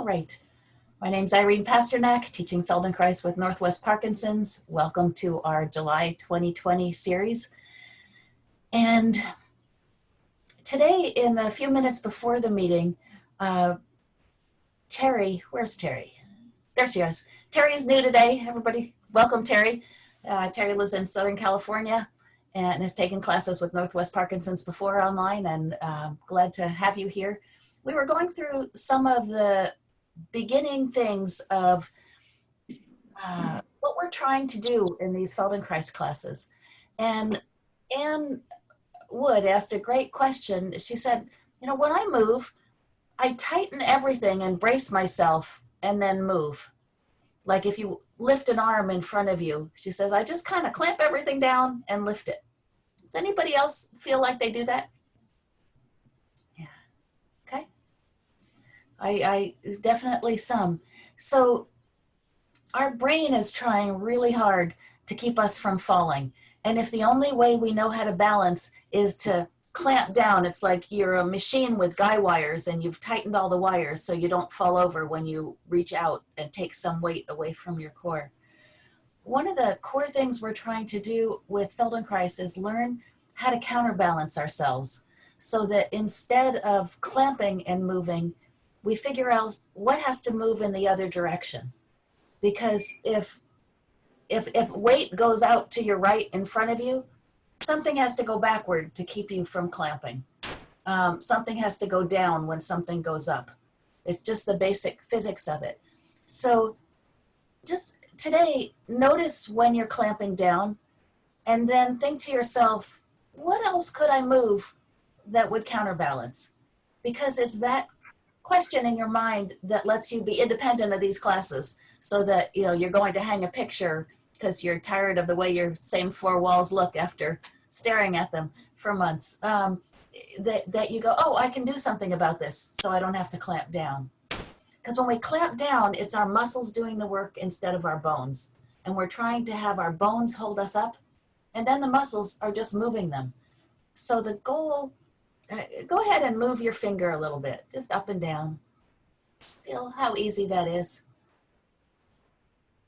All right. My name's Irene Pasternack, teaching Feldenkrais with Northwest Parkinson's. Welcome to our July 2020 series. And today, in the few minutes before the meeting, Terry, where's Terry? There she is. Terry is new today. Everybody, welcome Terry. Terry lives in Southern California and has taken classes with Northwest Parkinson's before online, and glad to have you here. We were going through some of the beginning things of what we're trying to do in these Feldenkrais classes. And Anne Wood asked a great question. She said, you know, when I move, I tighten everything and brace myself and then move. Like if you lift an arm in front of you, she says, I just kind of clamp everything down and lift it. Does anybody else feel like they do that? Yeah, okay. I definitely some. So our brain is trying really hard to keep us from falling. And if the only way we know how to balance is to clamp down, it's like you're a machine with guy wires and you've tightened all the wires so you don't fall over when you reach out and take some weight away from your core. One of the core things we're trying to do with Feldenkrais is learn how to counterbalance ourselves so that instead of clamping and moving, we figure out what has to move in the other direction. Because if weight goes out to your right in front of you, something has to go backward to keep you from clamping. Something has to go down when something goes up. It's just the basic physics of it. So just today, notice when you're clamping down and then think to yourself, what else could I move that would counterbalance? Because it's that question in your mind that lets you be independent of these classes, so that you're going to hang a picture because you're tired of the way your same four walls look after staring at them for months. That you go, oh, I can do something about this, so I don't have to clamp down. Because when we clamp down, it's our muscles doing the work instead of our bones, and we're trying to have our bones hold us up, and then the muscles are just moving them. So the goal. Go ahead and move your finger a little bit, just up and down. Feel how easy that is.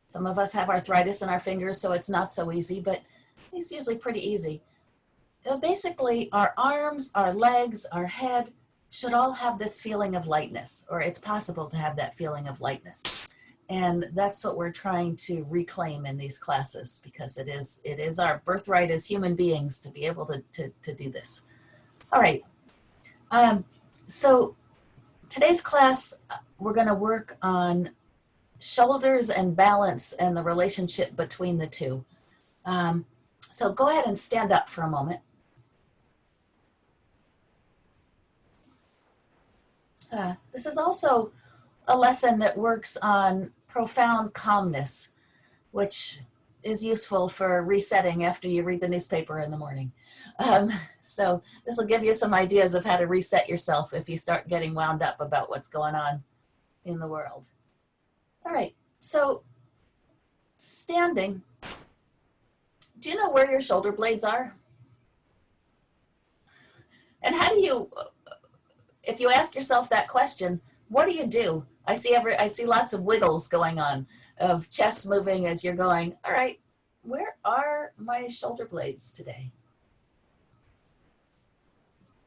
Some of us have arthritis in our fingers, so it's not so easy, but it's usually pretty easy. Basically, our arms, our legs, our head should all have this feeling of lightness, or it's possible to have that feeling of lightness. And that's what we're trying to reclaim in these classes, because it is our birthright as human beings to be able to do this. All right, so today's class, we're going to work on shoulders and balance and the relationship between the two. So go ahead and stand up for a moment. This is also a lesson that works on profound calmness, which is useful for resetting after you read the newspaper in the morning. So this will give you some ideas of how to reset yourself if you start getting wound up about what's going on in the world. All right, so standing, do you know where your shoulder blades are? And how do you, if you ask yourself that question, what do you do? I see lots of wiggles going on, of chest moving as you're going, all right, where are my shoulder blades today?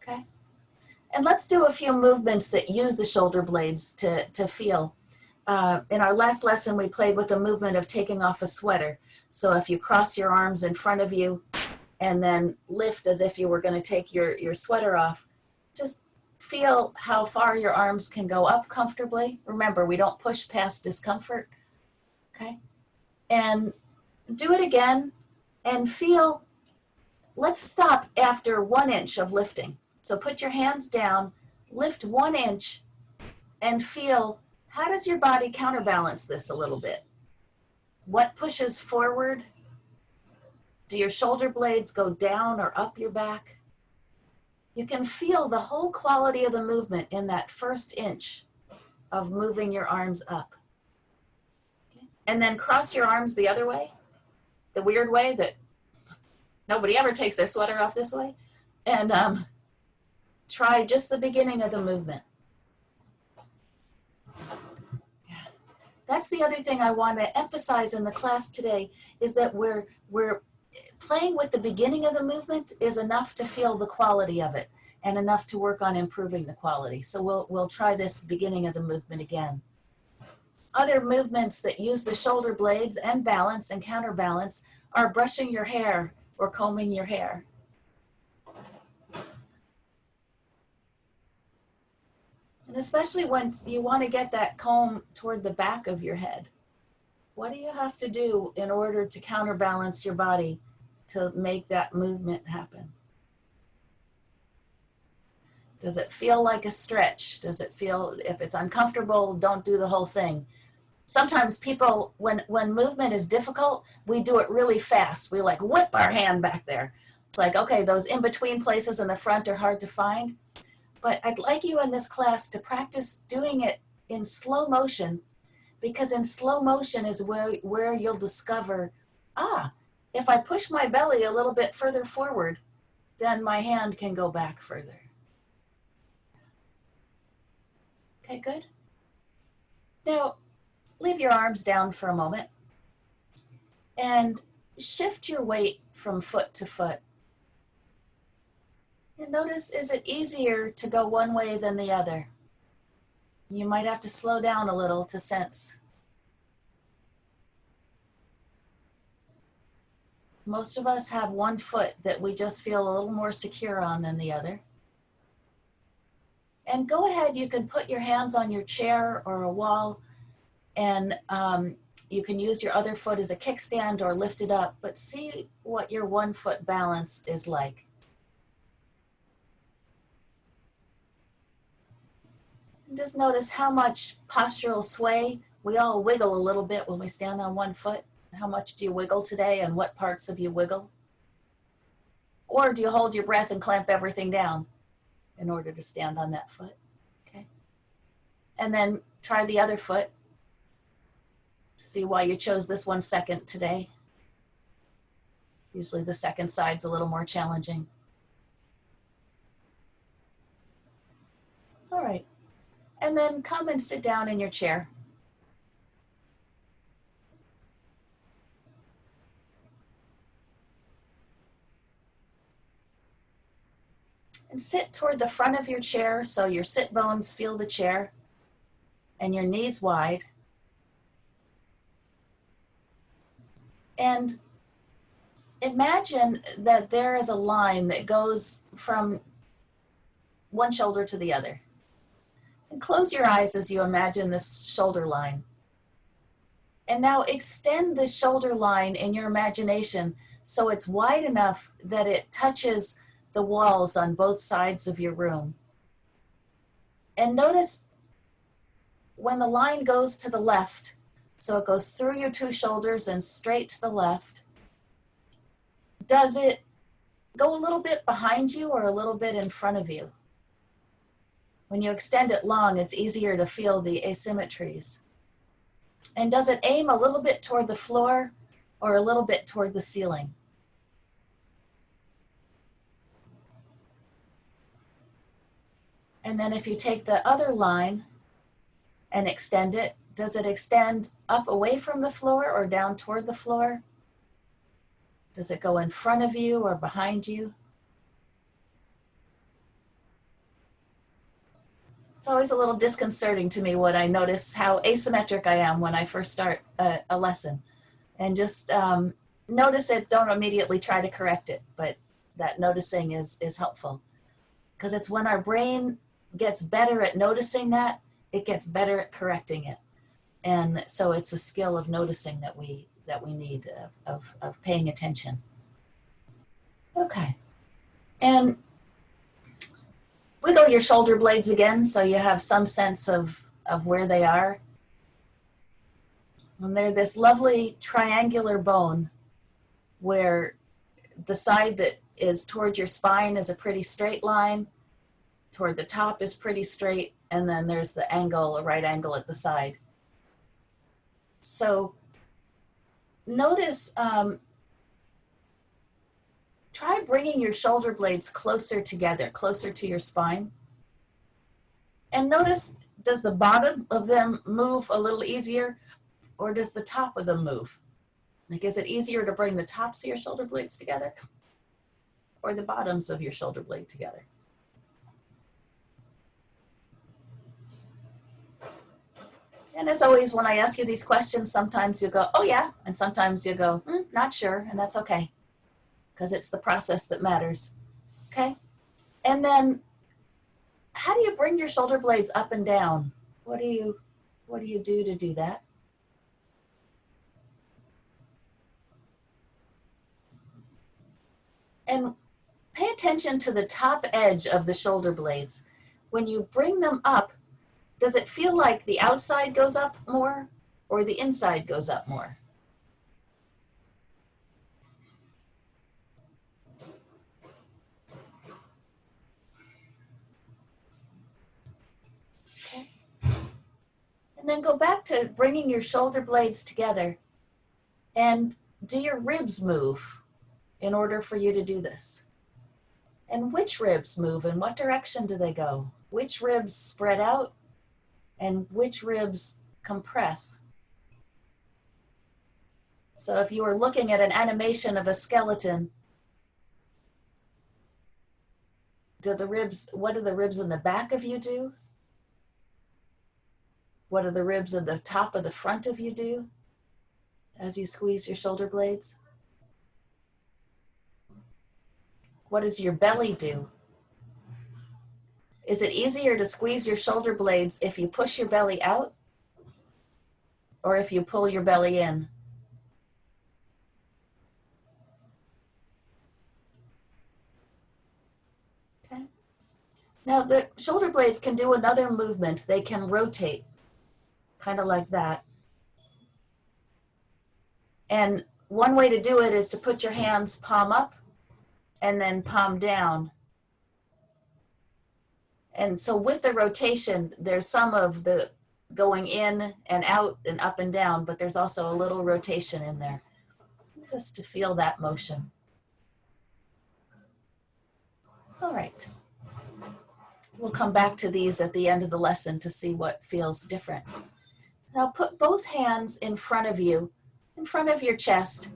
Okay. And let's do a few movements that use the shoulder blades to feel. In our last lesson, we played with the movement of taking off a sweater. So if you cross your arms in front of you and then lift as if you were going to take your sweater off, just feel how far your arms can go up comfortably. Remember, we don't push past discomfort. Okay. And do it again and feel, let's stop after 1 inch of lifting. So put your hands down, lift 1 inch, and feel, how does your body counterbalance this a little bit? What pushes forward? Do your shoulder blades go down or up your back? You can feel the whole quality of the movement in that first inch of moving your arms up. Okay. And then cross your arms the other way, the weird way that nobody ever takes their sweater off this way. And try just the beginning of the movement. That's the other thing I want to emphasize in the class today, is that we're playing with the beginning of the movement is enough to feel the quality of it and enough to work on improving the quality. So we'll try this beginning of the movement again. Other movements that use the shoulder blades and balance and counterbalance are brushing your hair or combing your hair. And especially when you want to get that comb toward the back of your head. What do you have to do in order to counterbalance your body to make that movement happen? Does it feel like a stretch? Does it feel, if it's uncomfortable, don't do the whole thing. Sometimes people, when movement is difficult, we do it really fast. We like whip our hand back there. It's like, okay, those in-between places in the front are hard to find. But I'd like you in this class to practice doing it in slow motion, because in slow motion is where you'll discover, if I push my belly a little bit further forward, then my hand can go back further. Okay, good. Now, leave your arms down for a moment and shift your weight from foot to foot. And notice, is it easier to go one way than the other? You might have to slow down a little to sense. Most of us have one foot that we just feel a little more secure on than the other. And go ahead, you can put your hands on your chair or a wall, and you can use your other foot as a kickstand or lift it up, but see what your one foot balance is like. And just notice how much postural sway. We all wiggle a little bit when we stand on one foot. How much do you wiggle today, and what parts of you wiggle? Or do you hold your breath and clamp everything down in order to stand on that foot? Okay. And then try the other foot. See why you chose this one second today. Usually the second side's a little more challenging. All right. And then come and sit down in your chair. And sit toward the front of your chair so your sit bones feel the chair and your knees wide. And imagine that there is a line that goes from one shoulder to the other. And close your eyes as you imagine this shoulder line. And now extend this shoulder line in your imagination so it's wide enough that it touches the walls on both sides of your room. And notice when the line goes to the left, so it goes through your two shoulders and straight to the left, does it go a little bit behind you or a little bit in front of you? When you extend it long, it's easier to feel the asymmetries. And does it aim a little bit toward the floor or a little bit toward the ceiling? And then if you take the other line and extend it, does it extend up away from the floor or down toward the floor? Does it go in front of you or behind you? It's always a little disconcerting to me when I notice how asymmetric I am when I first start a lesson. And just notice it, don't immediately try to correct it, but that noticing is helpful. Because it's when our brain gets better at noticing that, it gets better at correcting it. And so it's a skill of noticing that we need, of paying attention. Okay. And wiggle your shoulder blades again so you have some sense of where they are. And they're this lovely triangular bone where the side that is toward your spine is a pretty straight line, toward the top is pretty straight, and then there's the angle, a right angle at the side. So notice, try bringing your shoulder blades closer together, closer to your spine. And notice, does the bottom of them move a little easier, or does the top of them move? Like, is it easier to bring the tops of your shoulder blades together or the bottoms of your shoulder blade together? And as always, when I ask you these questions, sometimes you go, oh yeah, and sometimes you go, not sure, and that's okay, because it's the process that matters, okay? And then, how do you bring your shoulder blades up and down? What do you do to do that? And pay attention to the top edge of the shoulder blades. When you bring them up, does it feel like the outside goes up more or the inside goes up more? Okay. And then go back to bringing your shoulder blades together, and do your ribs move in order for you to do this? And which ribs move? In what direction do they go? Which ribs spread out and which ribs compress? So if you were looking at an animation of a skeleton, what do the ribs in the back of you do? What do the ribs at the top of the front of you do as you squeeze your shoulder blades? What does your belly do? Is it easier to squeeze your shoulder blades if you push your belly out or if you pull your belly in? Okay. Now the shoulder blades can do another movement. They can rotate, kind of like that. And one way to do it is to put your hands palm up and then palm down. And so with the rotation, there's some of the going in and out and up and down, but there's also a little rotation in there, just to feel that motion. All right. We'll come back to these at the end of the lesson to see what feels different. Now put both hands in front of you, in front of your chest,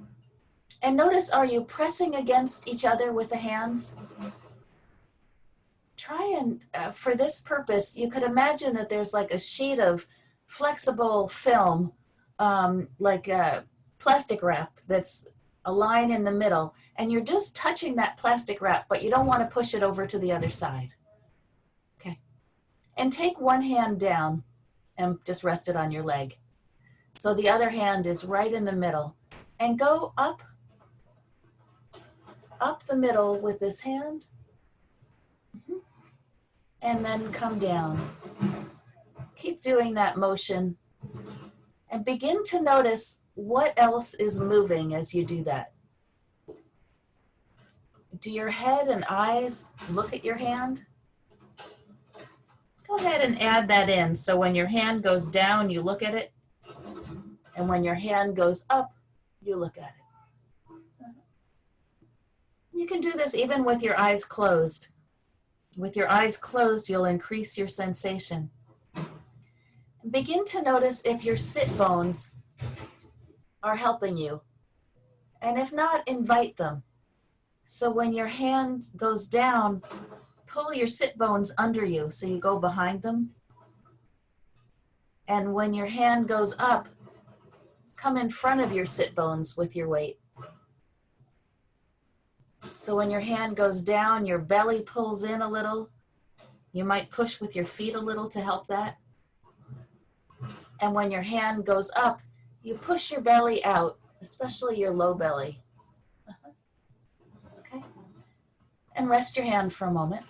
and notice, are you pressing against each other with the hands? Try and, for this purpose, you could imagine that there's like a sheet of flexible film, like a plastic wrap that's a line in the middle, and you're just touching that plastic wrap, but you don't want to push it over to the other side. Okay. And take one hand down and just rest it on your leg. So the other hand is right in the middle, and go up the middle with this hand. And then come down. Keep doing that motion and begin to notice what else is moving as you do that. Do your head and eyes look at your hand? Go ahead and add that in. So when your hand goes down, you look at it. And when your hand goes up, you look at it. You can do this even with your eyes closed. With your eyes closed, you'll increase your sensation. Begin to notice if your sit bones are helping you. And if not, invite them. So when your hand goes down, pull your sit bones under you so you go behind them. And when your hand goes up, come in front of your sit bones with your weight. So when your hand goes down, your belly pulls in a little. You might push with your feet a little to help that. And when your hand goes up, you push your belly out, especially your low belly. Okay. And rest your hand for a moment.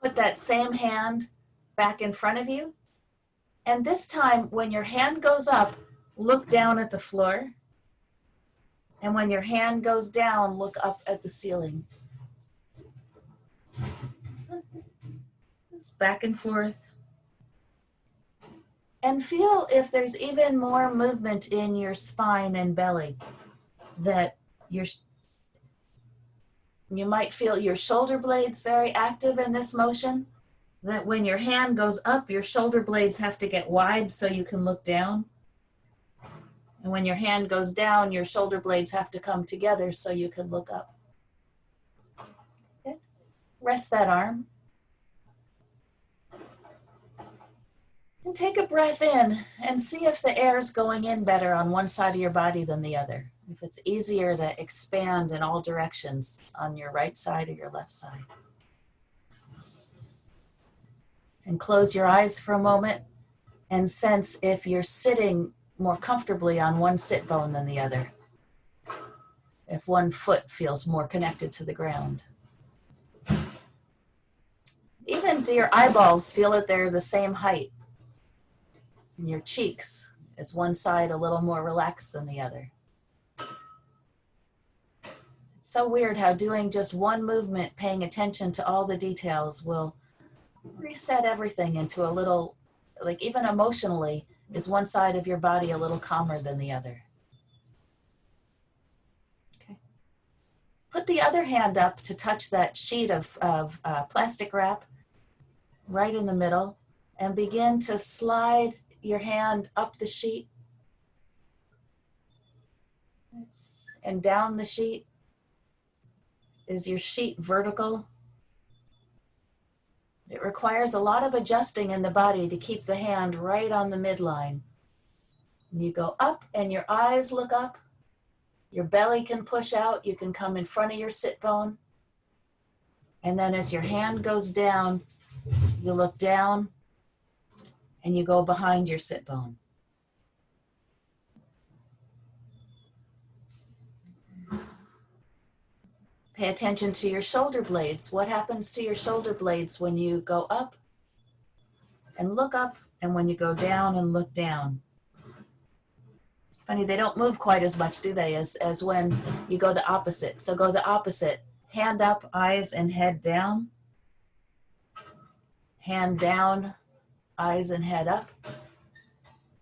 Put that same hand back in front of you. And this time, when your hand goes up, look down at the floor. And when your hand goes down, look up at the ceiling. Just back and forth. And feel if there's even more movement in your spine and belly. That you might feel your shoulder blades very active in this motion. that when your hand goes up, your shoulder blades have to get wide so you can look down. And when your hand goes down, your shoulder blades have to come together so you can look up. Okay. Rest that arm. And take a breath in and see if the air is going in better on one side of your body than the other. If it's easier to expand in all directions on your right side or your left side. And close your eyes for a moment and sense if you're sitting more comfortably on one sit bone than the other. If one foot feels more connected to the ground. Even do your eyeballs feel that they're the same height? And your cheeks, is one side a little more relaxed than the other? It's so weird how doing just one movement, paying attention to all the details, will reset everything into a little, like even emotionally, is one side of your body a little calmer than the other? Okay. Put the other hand up to touch that sheet of plastic wrap right in the middle and begin to slide your hand up the sheet and down the sheet. Is your sheet vertical? It requires a lot of adjusting in the body to keep the hand right on the midline. And you go up and your eyes look up. Your belly can push out. You can come in front of your sit bone. And then as your hand goes down, you look down and you go behind your sit bone. Pay attention to your shoulder blades. What happens to your shoulder blades when you go up and look up, and when you go down and look down? It's funny, they don't move quite as much, do they, as when you go the opposite. So go the opposite. Hand up, eyes and head down. Hand down, eyes and head up.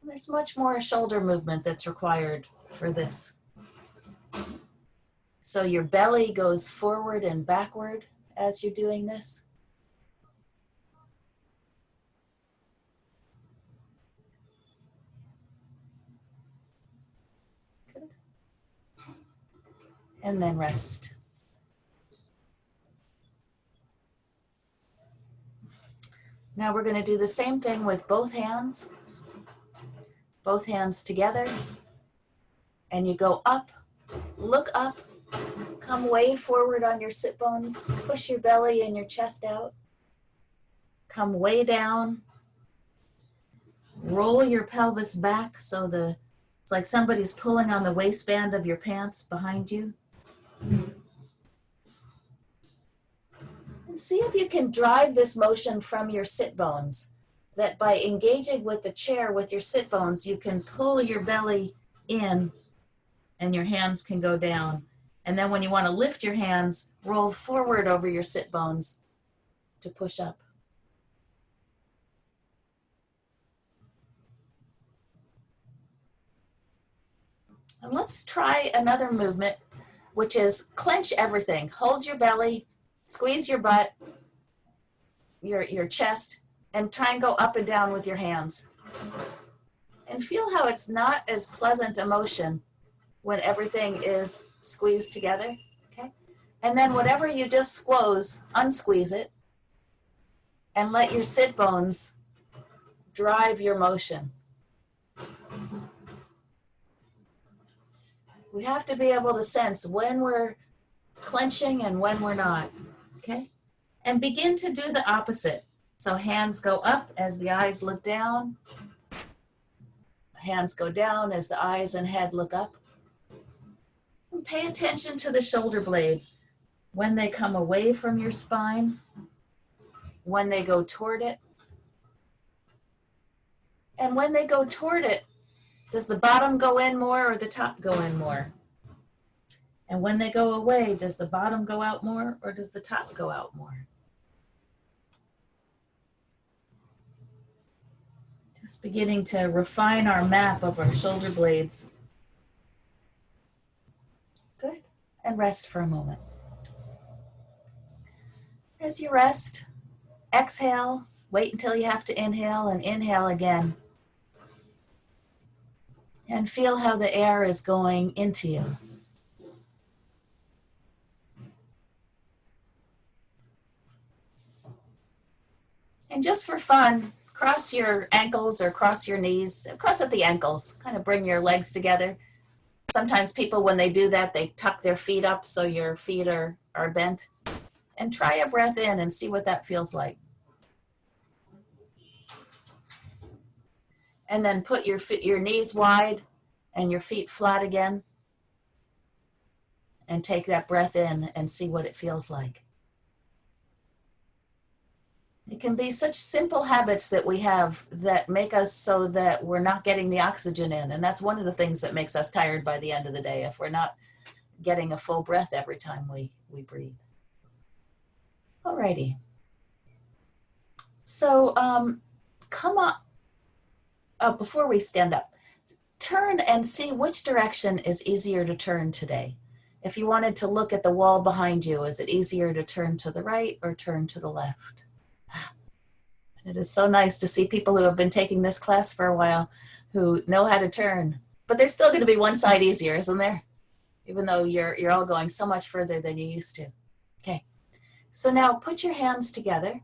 There's much more shoulder movement that's required for this. So your belly goes forward and backward as you're doing this. Good. And then rest. Now we're going to do the same thing with both hands. Both hands together. And you go up, look up. Come way forward on your sit bones. Push your belly and your chest out. Come way down. Roll your pelvis back so it's like somebody's pulling on the waistband of your pants behind you. And see if you can drive this motion from your sit bones. That by engaging with the chair with your sit bones, you can pull your belly in and your hands can go down. And then when you want to lift your hands, roll forward over your sit bones to push up. And let's try another movement, which is clench everything. Hold your belly, squeeze your butt, your chest, and try and go up and down with your hands. And feel how it's not as pleasant a motion when everything is squeezed together, okay? And then whatever you just squeeze, unsqueeze it, and let your sit bones drive your motion. We have to be able to sense when we're clenching and when we're not, okay? And begin to do the opposite. So hands go up as the eyes look down. Hands go down as the eyes and head look up. And pay attention to the shoulder blades when they come away from your spine, when they go toward it. And when they go toward it, does the bottom go in more or the top go in more? And when they go away, does the bottom go out more or does the top go out more? Just beginning to refine our map of our shoulder blades. Good. And rest for a moment. As you rest, exhale Wait until you have to inhale and inhale again. And feel how the air is going into you. And just for fun, cross your ankles or cross your knees, cross at the ankles, kind of bring your legs together. Sometimes people, when they do that, they tuck their feet up so your feet are bent. And try a breath in and see what that feels like. And then put your knees wide and your feet flat again. And take that breath in and see what it feels like. It can be such simple habits that we have that make us so that we're not getting the oxygen in. And that's one of the things that makes us tired by the end of the day, if we're not getting a full breath every time we breathe. Alrighty. So come up, before we stand up, turn and see which direction is easier to turn today. If you wanted to look at the wall behind you, is it easier to turn to the right or turn to the left? It is so nice to see people who have been taking this class for a while who know how to turn. But there's still going to be one side easier, isn't there? Even though you're all going so much further than you used to. Okay, so now put your hands together.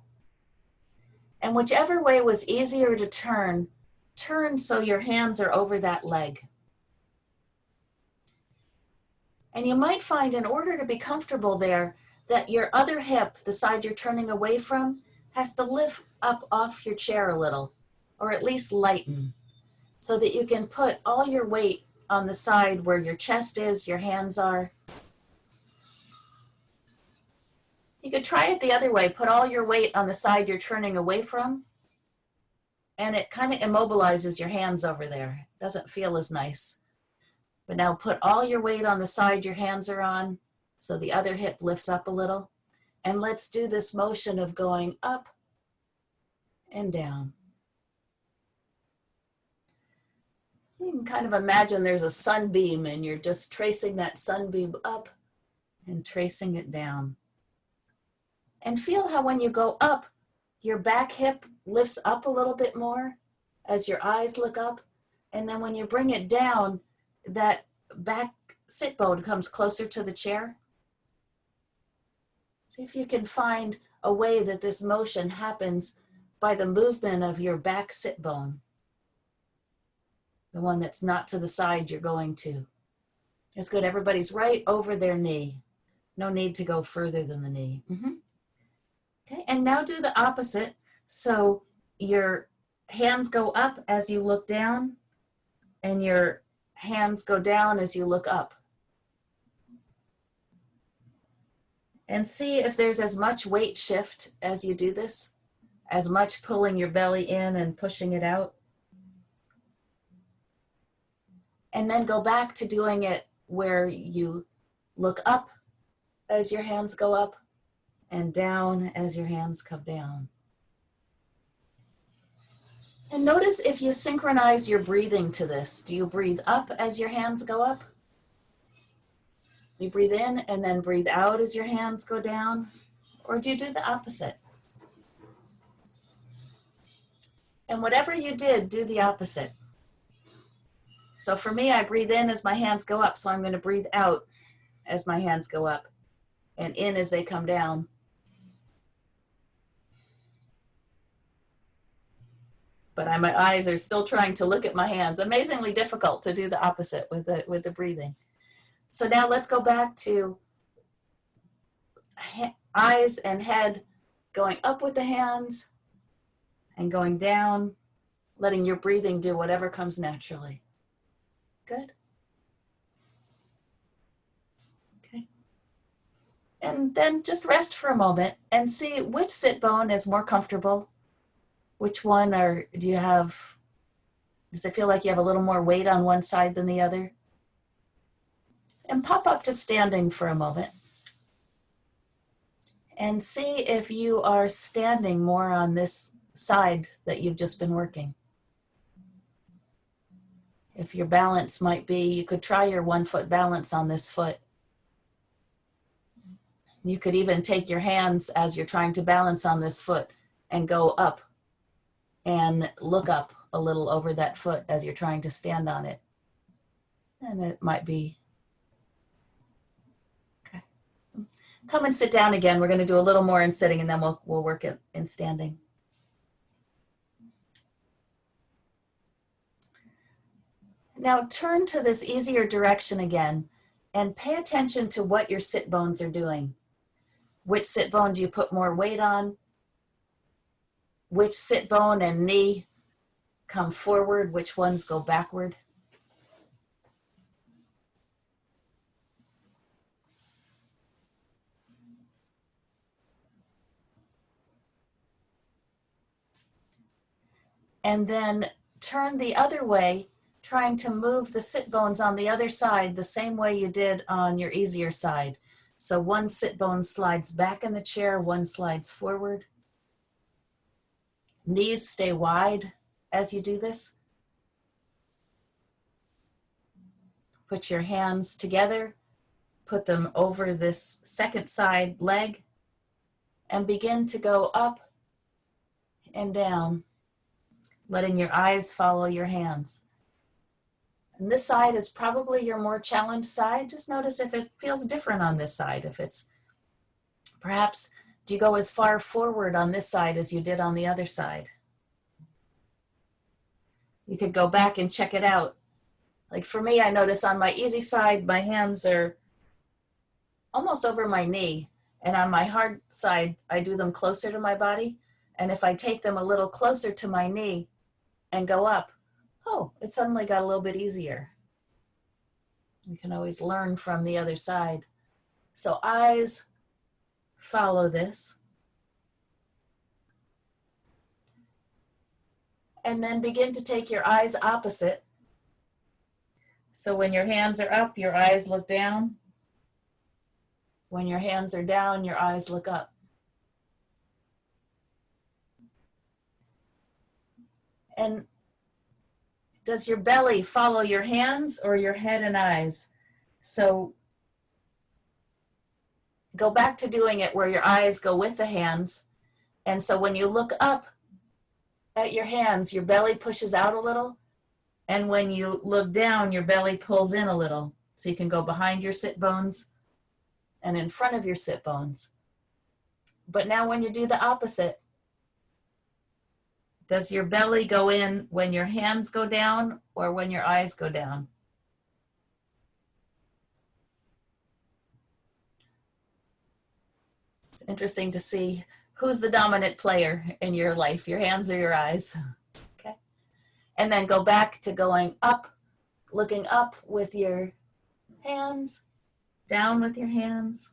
And whichever way was easier to turn, turn so your hands are over that leg. And you might find, in order to be comfortable there, that your other hip, the side you're turning away from, has to lift up off your chair a little, or at least lighten, so that you can put all your weight on the side where your chest is, your hands are. You could try it the other way. Put all your weight on the side you're turning away from, and it kind of immobilizes your hands over there. It doesn't feel as nice. But now put all your weight on the side your hands are on, so the other hip lifts up a little. And let's do this motion of going up and down. You can kind of imagine there's a sunbeam and you're just tracing that sunbeam up and tracing it down. And feel how when you go up, your back hip lifts up a little bit more as your eyes look up. And then when you bring it down, that back sit bone comes closer to the chair. See if you can find a way that this motion happens by the movement of your back sit bone, the one that's not to the side you're going to. It's good. Everybody's right over their knee. No need to go further than the knee. Okay, and now do the opposite. So your hands go up as you look down, and your hands go down as you look up. And see if there's as much weight shift as you do this, as much pulling your belly in and pushing it out. And then go back to doing it where you look up as your hands go up and down as your hands come down. And notice if you synchronize your breathing to this. Do you breathe up as your hands go up? You breathe in and then breathe out as your hands go down? Or do you do the opposite? And whatever you did, do the opposite. So for me, I breathe in as my hands go up, so I'm going to breathe out as my hands go up and in as they come down. But my eyes are still trying to look at my hands. Amazingly difficult to do the opposite with the breathing. So now let's go back to eyes and head going up with the hands and going down, letting your breathing do whatever comes naturally. Good. Okay. And then just rest for a moment and see which sit bone is more comfortable. Which one do you have? Does it feel like you have a little more weight on one side than the other? And pop up to standing for a moment. And see if you are standing more on this side that you've just been working. If your balance might be, you could try your 1 foot balance on this foot. You could even take your hands as you're trying to balance on this foot and go up and look up a little over that foot as you're trying to stand on it. And it might be, okay. Come and sit down again. We're going to do a little more in sitting, and then we'll work it in standing. Now turn to this easier direction again and pay attention to what your sit bones are doing. Which sit bone do you put more weight on? Which sit bone and knee come forward? Which ones go backward? And then turn the other way, trying to move the sit bones on the other side the same way you did on your easier side. So one sit bone slides back in the chair, one slides forward. Knees stay wide as you do this. Put your hands together, put them over this second side leg, and begin to go up and down, letting your eyes follow your hands. And this side is probably your more challenged side. Just notice if it feels different on this side. If it's perhaps, do you go as far forward on this side as you did on the other side? You could go back and check it out. Like for me, I notice on my easy side, my hands are almost over my knee. And on my hard side, I do them closer to my body. And if I take them a little closer to my knee and go up, oh, it suddenly got a little bit easier. You can always learn from the other side. So eyes follow this. And then begin to take your eyes opposite. So when your hands are up, your eyes look down. When your hands are down, your eyes look up. And does your belly follow your hands or your head and eyes? So go back to doing it where your eyes go with the hands. And so when you look up at your hands, your belly pushes out a little. And when you look down, your belly pulls in a little. So you can go behind your sit bones and in front of your sit bones. But now when you do the opposite, does your belly go in when your hands go down or when your eyes go down? It's interesting to see who's the dominant player in your life, your hands or your eyes. Okay. And then go back to going up, looking up with your hands, down with your hands,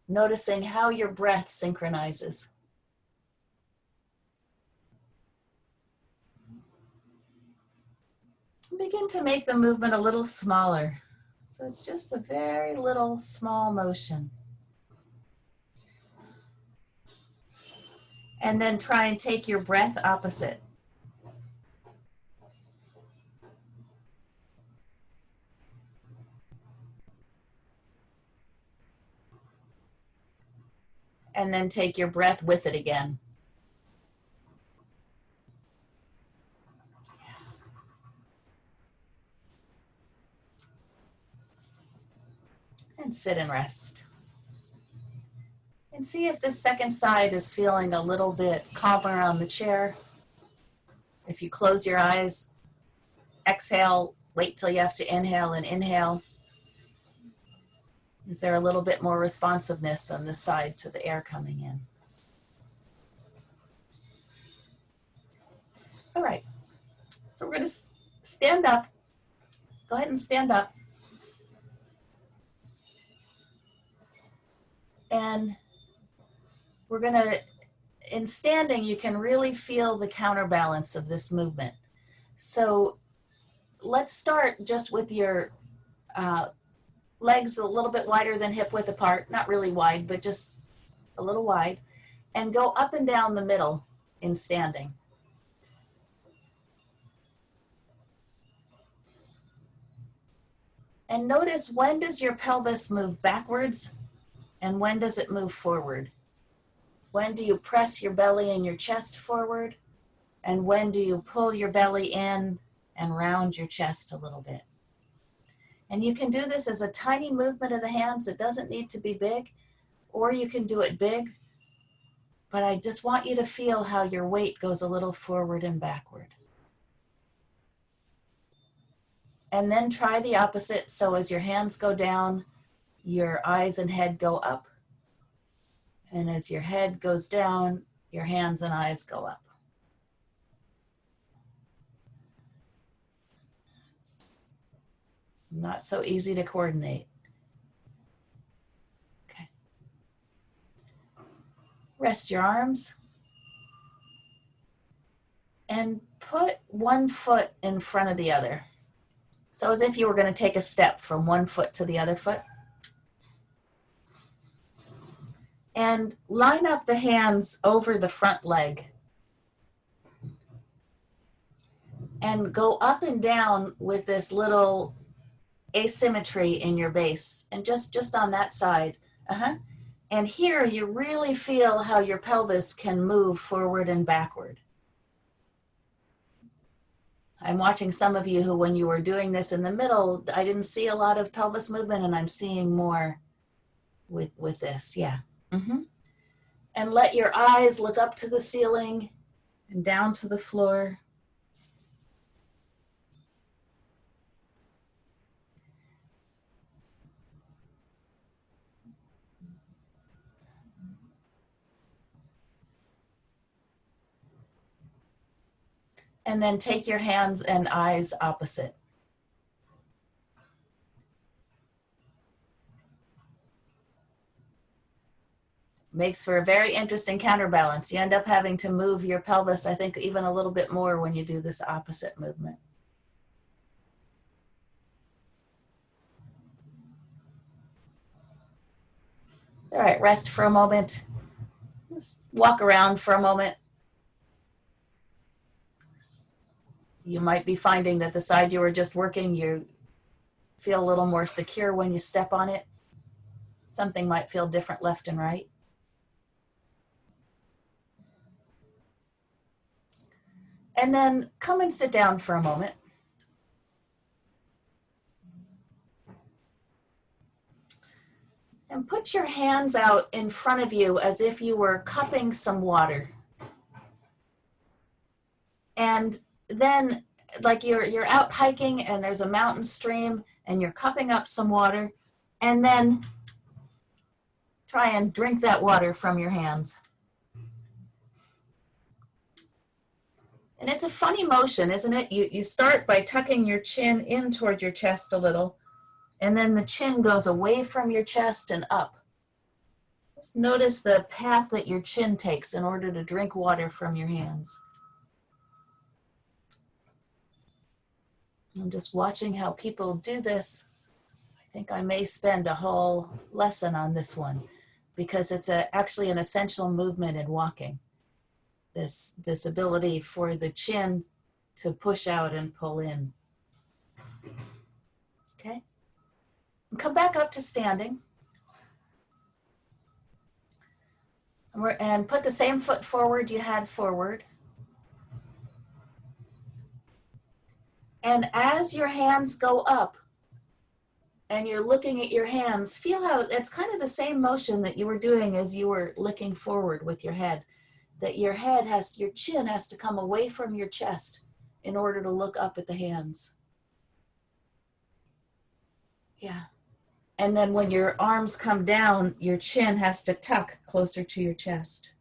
noticing how your breath synchronizes. Begin to make the movement a little smaller. So it's just a very little small motion. And then try and take your breath opposite. And then take your breath with it again. And sit and rest. And see if this second side is feeling a little bit calmer on the chair. If you close your eyes, exhale, wait till you have to inhale and inhale. Is there a little bit more responsiveness on this side to the air coming in? All right, so we're going to stand up. Go ahead and stand up. And we're going to, in standing, you can really feel the counterbalance of this movement. So let's start just with your legs a little bit wider than hip width apart, not really wide, but just a little wide, and go up and down the middle in standing. And notice, when does your pelvis move backwards and when does it move forward? When do you press your belly and your chest forward? And when do you pull your belly in and round your chest a little bit? And you can do this as a tiny movement of the hands. It doesn't need to be big, or you can do it big. But I just want you to feel how your weight goes a little forward and backward. And then try the opposite. So as your hands go down, your eyes and head go up. And as your head goes down, your hands and eyes go up. Not so easy to coordinate. Okay. Rest your arms. And put one foot in front of the other. So as if you were going to take a step from one foot to the other foot. And line up the hands over the front leg. And go up and down with this little asymmetry in your base. And just on that side. And here you really feel how your pelvis can move forward and backward. I'm watching some of you who, when you were doing this in the middle, I didn't see a lot of pelvis movement, and I'm seeing more with this. Yeah. And let your eyes look up to the ceiling and down to the floor. And then take your hands and eyes opposite. Makes for a very interesting counterbalance. You end up having to move your pelvis, I think, even a little bit more when you do this opposite movement. All right, rest for a moment. Just walk around for a moment. You might be finding that the side you were just working, you feel a little more secure when you step on it. Something might feel different left and right. And then come and sit down for a moment. And put your hands out in front of you as if you were cupping some water. And then, like you're out hiking and there's a mountain stream and you're cupping up some water, and then try and drink that water from your hands. And it's a funny motion, isn't it? You start by tucking your chin in toward your chest a little, and then the chin goes away from your chest and up. Just notice the path that your chin takes in order to drink water from your hands. I'm just watching how people do this. I think I may spend a whole lesson on this one, because it's actually an essential movement in walking. This ability for the chin to push out and pull in. Okay? And come back up to standing. And put the same foot forward you had forward. And as your hands go up and you're looking at your hands, feel how it's kind of the same motion that you were doing as you were looking forward with your head. That your chin has to come away from your chest in order to look up at the hands. Yeah. And then when your arms come down, your chin has to tuck closer to your chest.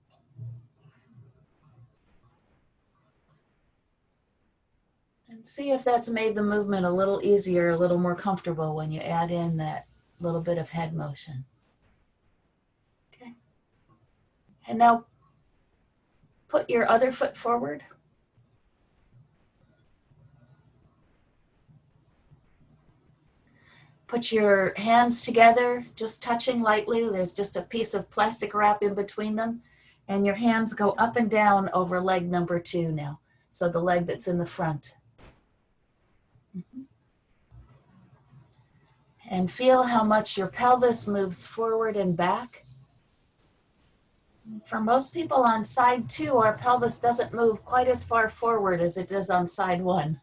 And see if that's made the movement a little easier, a little more comfortable when you add in that little bit of head motion. Okay. And now put your other foot forward. Put your hands together, just touching lightly. There's just a piece of plastic wrap in between them. And your hands go up and down over leg number 2 now. So the leg that's in the front. And feel how much your pelvis moves forward and back. For most people on side 2, our pelvis doesn't move quite as far forward as it does on side 1.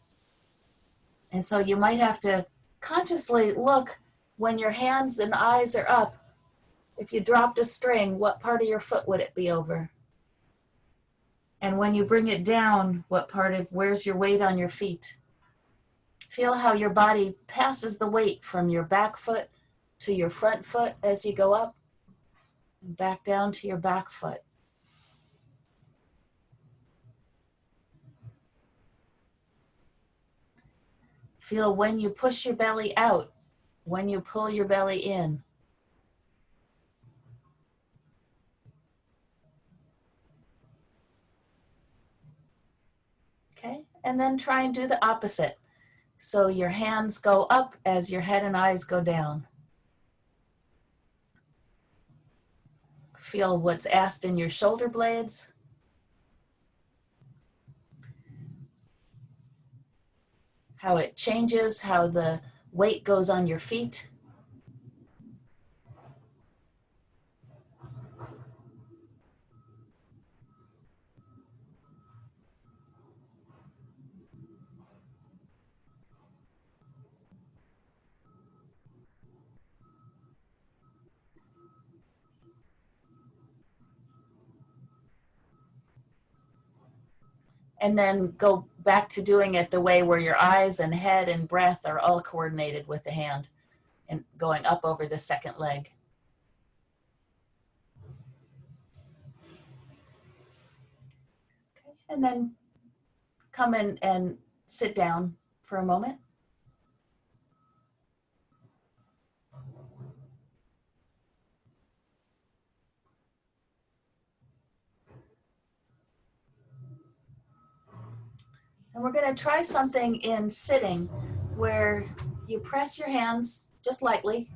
And so you might have to consciously look when your hands and eyes are up. If you dropped a string, what part of your foot would it be over? And when you bring it down, where's your weight on your feet? Feel how your body passes the weight from your back foot to your front foot as you go up, and back down to your back foot. Feel when you push your belly out, when you pull your belly in. Okay, and then try and do the opposite. So your hands go up as your head and eyes go down. Feel what's asked in your shoulder blades. How it changes, how the weight goes on your feet. And then go back to doing it the way where your eyes and head and breath are all coordinated with the hand and going up over the second leg. Okay. And then come in and sit down for a moment. And we're going to try something in sitting where you press your hands just lightly,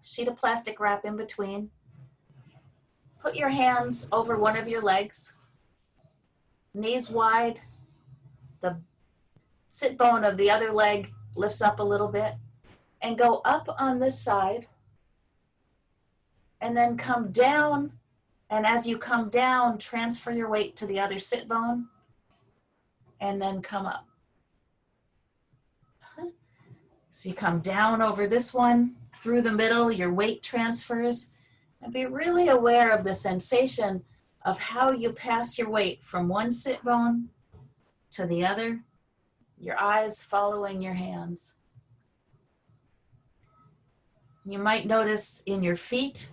sheet of plastic wrap in between. Put your hands over one of your legs, knees wide. The sit bone of the other leg lifts up a little bit, and go up on this side, and then come down. And as you come down, transfer your weight to the other sit bone, and then come up. So you come down over this one, through the middle, your weight transfers, and be really aware of the sensation of how you pass your weight from one sit bone to the other, your eyes following your hands. You might notice in your feet,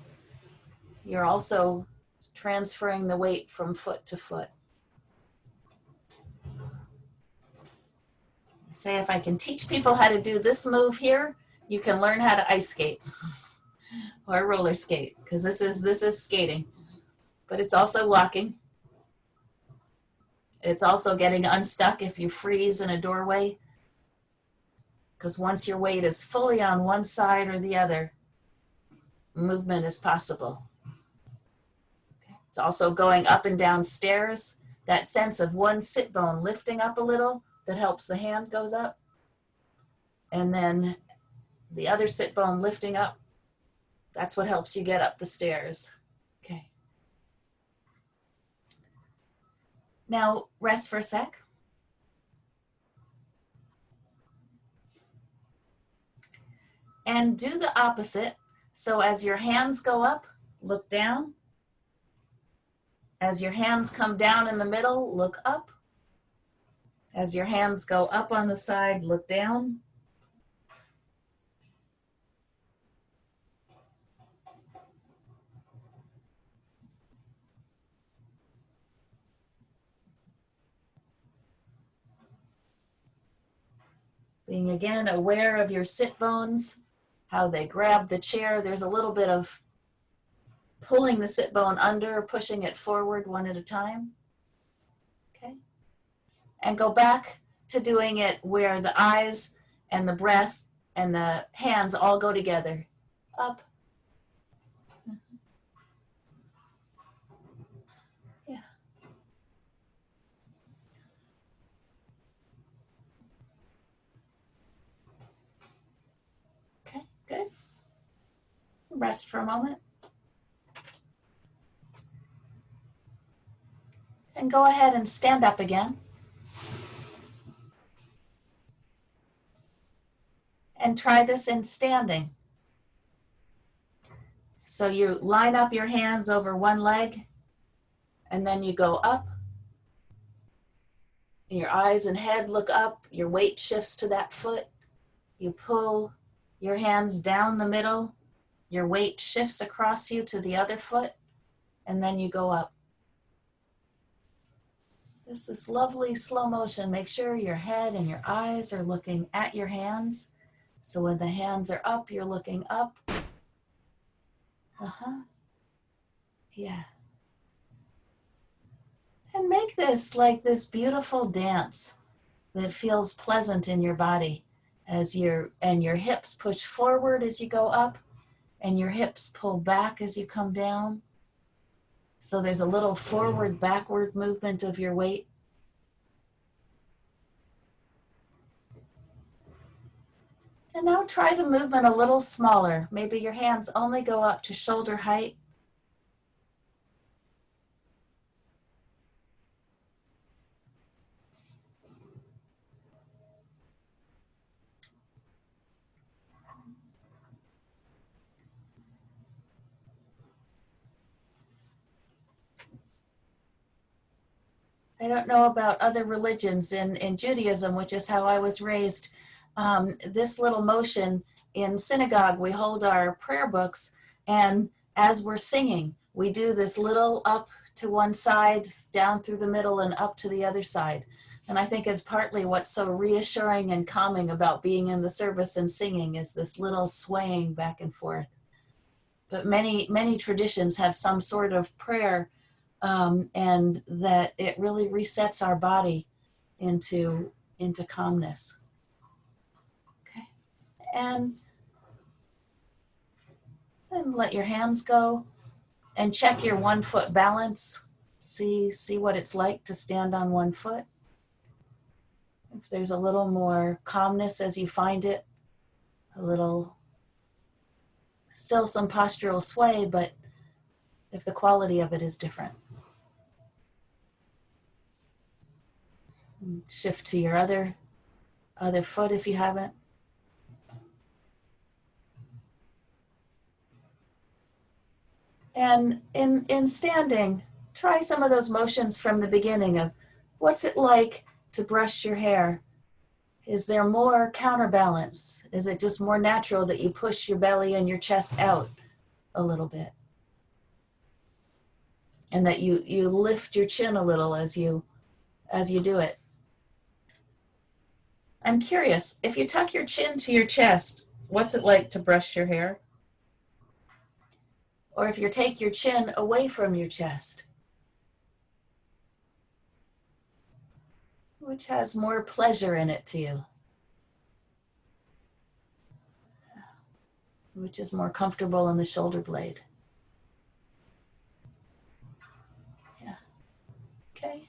you're also transferring the weight from foot to foot. Say, if I can teach people how to do this move here, you can learn how to ice skate or roller skate, because this is skating, but it's also walking. It's also getting unstuck if you freeze in a doorway, because once your weight is fully on one side or the other, movement is possible. Okay. It's also going up and down stairs, that sense of one sit bone lifting up a little that helps the hand goes up, and then the other sit bone lifting up, that's what helps you get up the stairs. Okay. Now rest for a sec. And do the opposite. So as your hands go up, look down. As your hands come down in the middle, look up. As your hands go up on the side, look down. Being again aware of your sit bones, how they grab the chair. There's a little bit of pulling the sit bone under, pushing it forward one at a time. Okay. And go back to doing it where the eyes and the breath and the hands all go together. Up. Yeah. Okay, good. Rest for a moment. And go ahead and stand up again. And try this in standing. So you line up your hands over one leg, and then you go up. Your eyes and head look up, your weight shifts to that foot. You pull your hands down the middle, your weight shifts across you to the other foot, and then you go up. Just this lovely slow motion. Make sure your head and your eyes are looking at your hands. So when the hands are up, you're looking up. Yeah. And make this like this beautiful dance that feels pleasant in your body as your hips push forward as you go up and your hips pull back as you come down. So there's a little forward backward movement of your weight. And now try the movement a little smaller. Maybe your hands only go up to shoulder height. I don't know about other religions. In Judaism, which is how I was raised, this little motion in synagogue, we hold our prayer books, and as we're singing, we do this little up to one side, down through the middle, and up to the other side. And I think it's partly what's so reassuring and calming about being in the service and singing is this little swaying back and forth. But many traditions have some sort of prayer, and that it really resets our body into calmness. Okay, and let your hands go, and check your 1 foot balance. See what it's like to stand on 1 foot. If there's a little more calmness as you find it, a little, still some postural sway, but if the quality of it is different. Shift to your other foot if you haven't. And in standing, try some of those motions from the beginning of what's it like to brush your hair. Is there more counterbalance? Is it just more natural that you push your belly and your chest out a little bit? And that you lift your chin a little as you do it. I'm curious, if you tuck your chin to your chest, what's it like to brush your hair? Or if you take your chin away from your chest, which has more pleasure in it to you? Which is more comfortable in the shoulder blade? Yeah. Okay.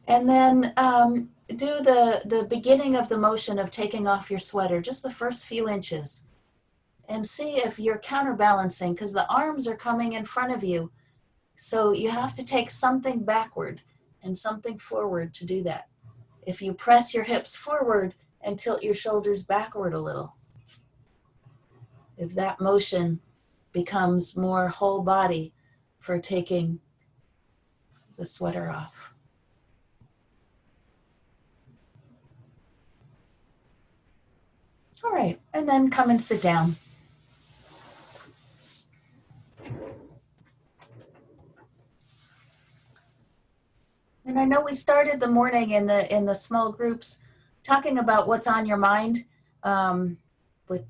And then do the beginning of the motion of taking off your sweater, just the first few inches, and see if you're counterbalancing, because the arms are coming in front of you. So you have to take something backward and something forward to do that. If you press your hips forward and tilt your shoulders backward a little, if that motion becomes more whole body for taking the sweater off. All right, and then come and sit down. And I know we started the morning in the small groups talking about what's on your mind, with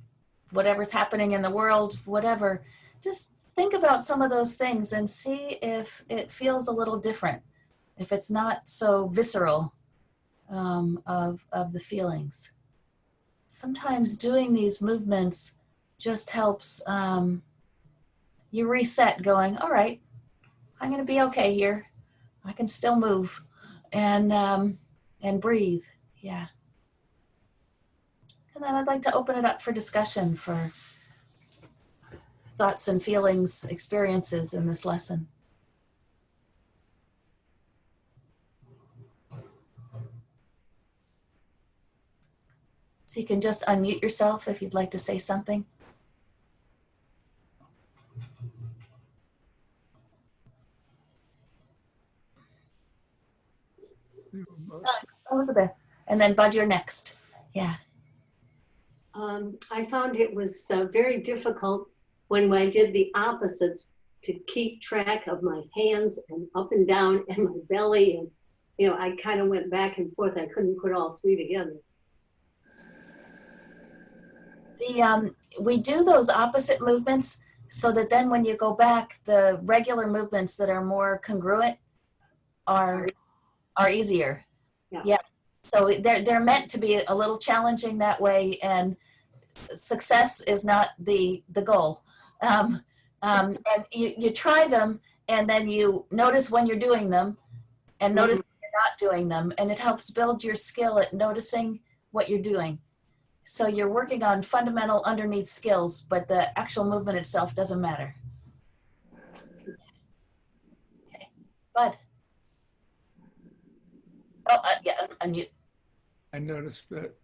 whatever's happening in the world, whatever. Just think about some of those things and see if it feels a little different, if it's not so visceral of the feelings. Sometimes doing these movements just helps you reset, going, all right, I'm going to be okay here. I can still move and breathe. Yeah. And then I'd like to open it up for discussion, for thoughts and feelings, experiences in this lesson. So you can just unmute yourself if you'd like to say something. Elizabeth, and then Bud, you're next. Yeah. I found it was very difficult when I did the opposites to keep track of my hands and up and down and my belly. And, you know, I kind of went back and forth. I couldn't put all three together. We do those opposite movements so that then when you go back, the regular movements that are more congruent are easier. Yeah. So they're meant to be a little challenging that way, and success is not the goal. And you try them, and then you notice when you're doing them, and notice when you're not doing them, and it helps build your skill at noticing what you're doing. So you're working on fundamental underneath skills, but the actual movement itself doesn't matter. Okay, Bud. Oh, yeah, unmute. I noticed that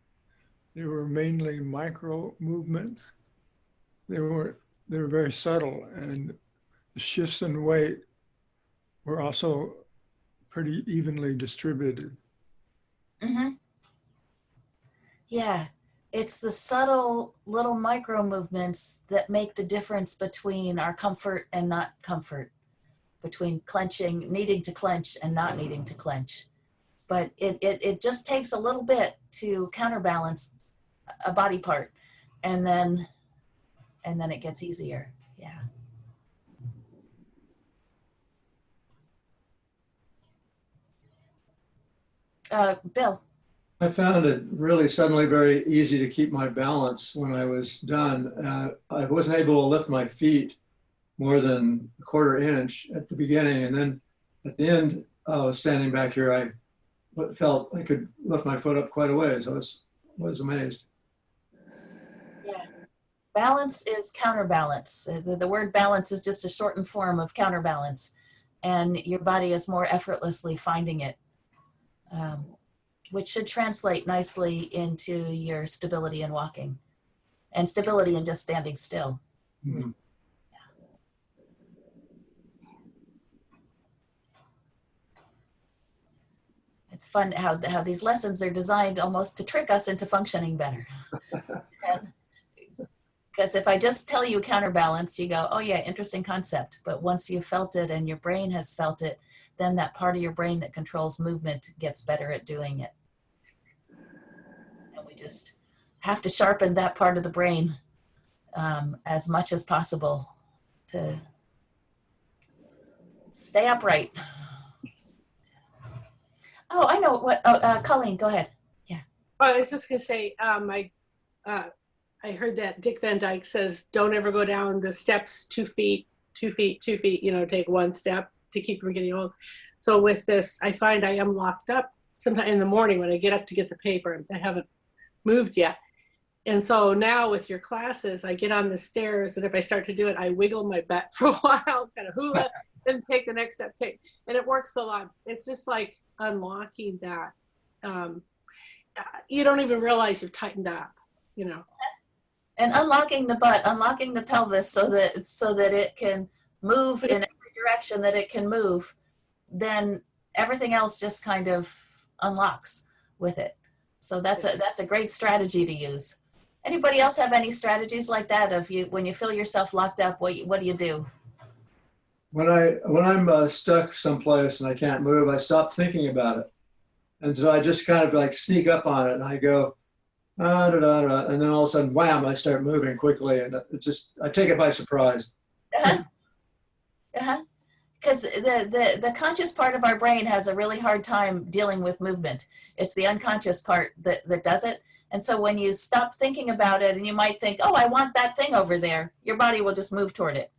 they were mainly micro movements. They were very subtle, and the shifts in weight were also pretty evenly distributed. Mm-hmm. Yeah, it's the subtle little micro movements that make the difference between our comfort and not comfort, between clenching, needing to clench and not needing to clench. But it just takes a little bit to counterbalance a body part, and then it gets easier. Yeah. Bill. I found it really suddenly very easy to keep my balance when I was done. I wasn't able to lift my feet more than a quarter inch at the beginning. And then at the end, I was standing back here, I felt I could lift my foot up quite a ways. I was amazed. Yeah. Balance is counterbalance. The word balance is just a shortened form of counterbalance, and your body is more effortlessly finding it, which should translate nicely into your stability in walking and stability in just standing still. Mm-hmm. It's fun how these lessons are designed almost to trick us into functioning better. Because if I just tell you counterbalance, you go, oh yeah, interesting concept. But once you've felt it and your brain has felt it, then that part of your brain that controls movement gets better at doing it. And we just have to sharpen that part of the brain as much as possible to stay upright. Oh, I know what, Colleen, go ahead. Yeah. Oh, I was just gonna say, I heard that Dick Van Dyke says, don't ever go down the steps 2 feet, 2 feet, 2 feet, you know, take one step to keep from getting old. So with this, I find I am locked up sometime in the morning when I get up to get the paper. I haven't moved yet. And so now with your classes, I get on the stairs, and if I start to do it, I wiggle my butt for a while, kind of hula, then take the next step, and it works a lot. It's just like unlocking that. You don't even realize you've tightened up, you know. And unlocking the butt, unlocking the pelvis so that it can move in every direction that it can move, then everything else just kind of unlocks with it. So that's a great strategy to use. Anybody else have any strategies like that of you when you feel yourself locked up? What do you do? When I'm stuck someplace and I can't move, I stop thinking about it. And so I just kind of like sneak up on it, and I go, da, da, da, and then all of a sudden, wham, I start moving quickly, and I take it by surprise. Because the conscious part of our brain has a really hard time dealing with movement. It's the unconscious part that does it. And so when you stop thinking about it, and you might think, oh, I want that thing over there, your body will just move toward it.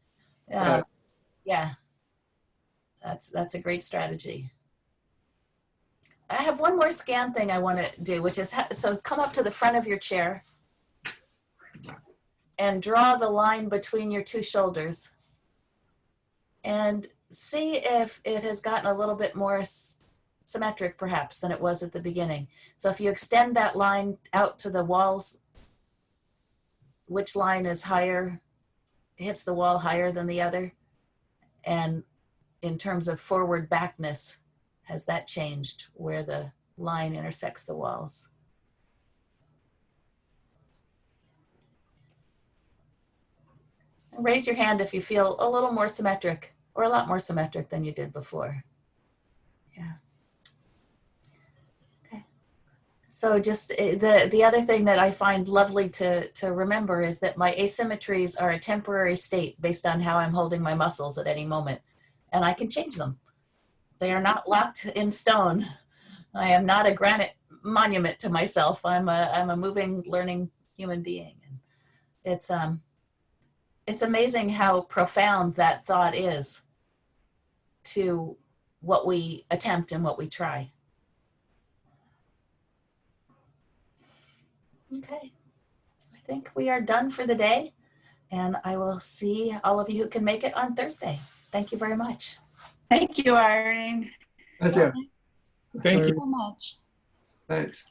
Right. Yeah, that's a great strategy. I have one more scan thing I want to do, which is, so come up to the front of your chair and draw the line between your two shoulders and see if it has gotten a little bit more symmetric perhaps than it was at the beginning. So if you extend that line out to the walls, which line is higher, hits the wall higher than the other? And in terms of forward backness, has that changed where the line intersects the walls? And raise your hand if you feel a little more symmetric or a lot more symmetric than you did before. Yeah. Okay. So just the other thing that I find lovely to remember is that my asymmetries are a temporary state based on how I'm holding my muscles at any moment, and I can change them. They are not locked in stone. I am not a granite monument to myself. I'm a moving, learning human being. And it's amazing how profound that thought is to what we attempt and what we try. Okay, I think we are done for the day, and I will see all of you who can make it on Thursday. Thank you very much. Thank you, Irene. Thank you. Thank you. So much. Thanks.